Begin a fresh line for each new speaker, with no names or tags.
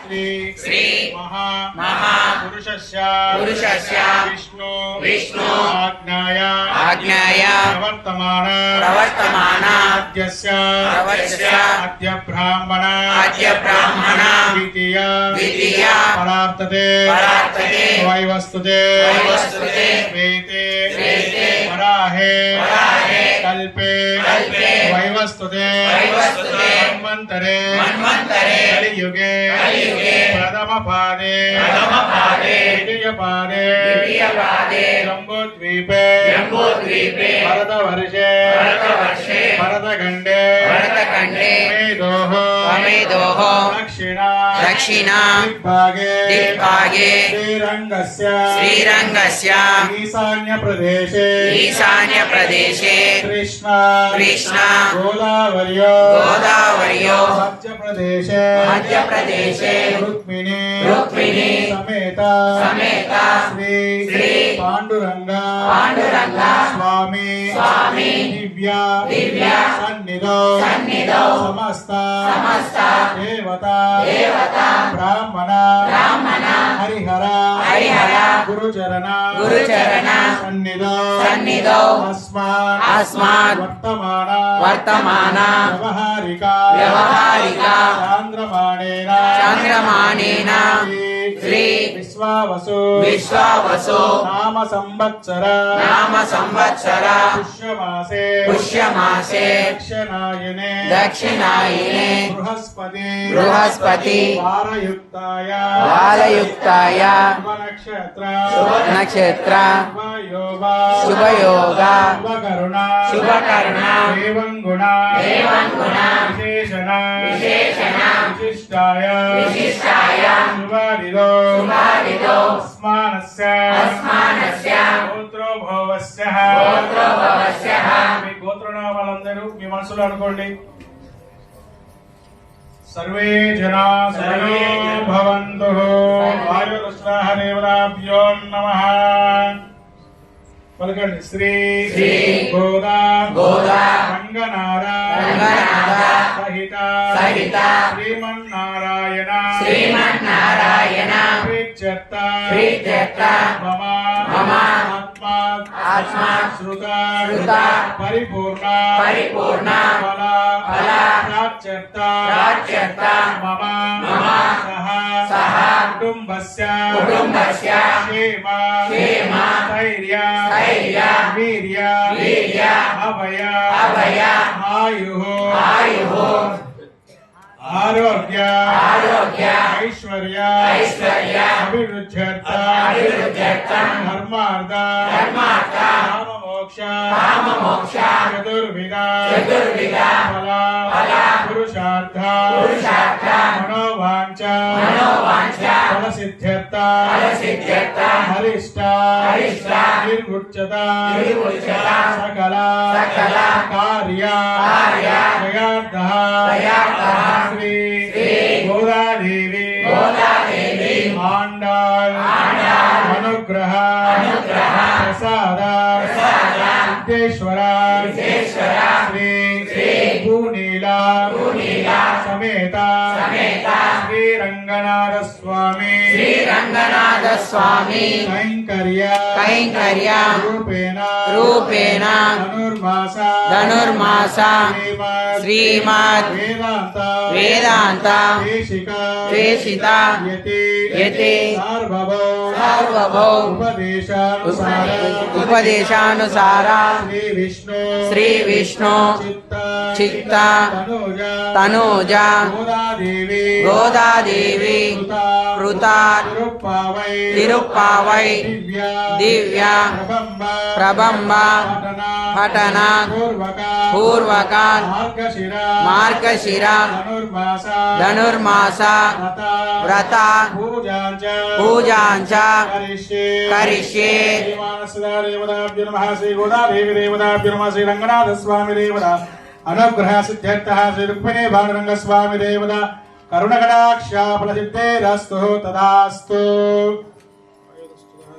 श्री महा पुरुषस्य विष्णु आज्ञाय प्रवर्तमान अद्य ब्राह्मण द्वितीय परार्तते वैवस्तुते वेते वराहे कल्पे वैवस्तुते मन्वन्तरे कलियुगे प्रथम पादे द्वितीय पादे जम्बूद्वीपे भरतवर्षे भरतखण्डे मेदोः दक्षिणा दिग्भागे श्रीरङ्गस्य ईशान्यप्रदेशे कृष्णा गोदावर्यो मध्यप्रदेशे रुक्मिणी समेता श्री पांडुरंग स्वामी दिव्या सन्निधौ समस्त देवता ब्राह्मण हरिहर गुरुचरण सन्निधौ अस्मात् वर्तमान व्यवहारिका चान्द्रमाणेन श्री विश्वावसु नाम संवत्सर पुष्यमासे दक्षिणायने बृहस्पति वारयुक्ताय शुभनक्षत्र शुभयोग शुभकर्ण एवं गुण विशेषण विशिष्टाय शुभादिदो अस्मानस्य గోత్రోభవస్య మీ గోత్రనామాలందరూ మీ మనసులో అనుకోండి. సర్వే జనా భవంతు. వాయురుస్వాహదేవతాభ్యో నమః. పలకండి. శ్రీ గోదా రంగనార సహిత శ్రీమన్నారాయణ ప్రీత్యర్థ మమ ఆత్మా శ్రుత పరిపూర్ణ ఫల ప్రాచ్యర్థ మమ సహ కుటుంబస్య క్షేమ ధైర్య వీర్య అభయ ఆయుః ఆరోగ్య ఐశ్వర్య అభివృద్ధ్యర్థ ధర్మార్థ కామమోక్ష చతుర్విధ ఫల పురుషార్థ మనోవాంఛ ఫలసిద్ధ్యర్థ హరిష్ట నిర్ముచ్యత సకల కార్య జయార్థః శ్రీ గోదాదేవి ఆండాళ్ అనుగ్రహ ప్రసాద సిద్ధేశ్వర శ్రీ భూనీల సమేత శ్రీరంగనాథ స్వామి కైంకర్య రూపేణ ధనుర్మాస శ్రీమద్ వేదాంత దేశిత యతి సార్వభౌమ ఉపదేశానుసార శ్రీ విష్ణు చిత్త తనూజ గోదాదేవి కృత తిరుప్పావై దివ్య ప్రబంబ పఠన పూర్వక మార్గశిర ధనుర్మాస వ్రత పూజాంచ కరిష్యే. శ్రీ గోదాదేవి దేవతాభ్యో నమః. శ్రీ రంగనాథ స్వామి దేవత అనుగ్రహ సిద్ధ్యర్థః. శ్రీ రుక్మిణీ భానురంగ స్వామి దేవత కరుణకటాక్ష ఫలసిద్ధేరస్తు తదాస్తు.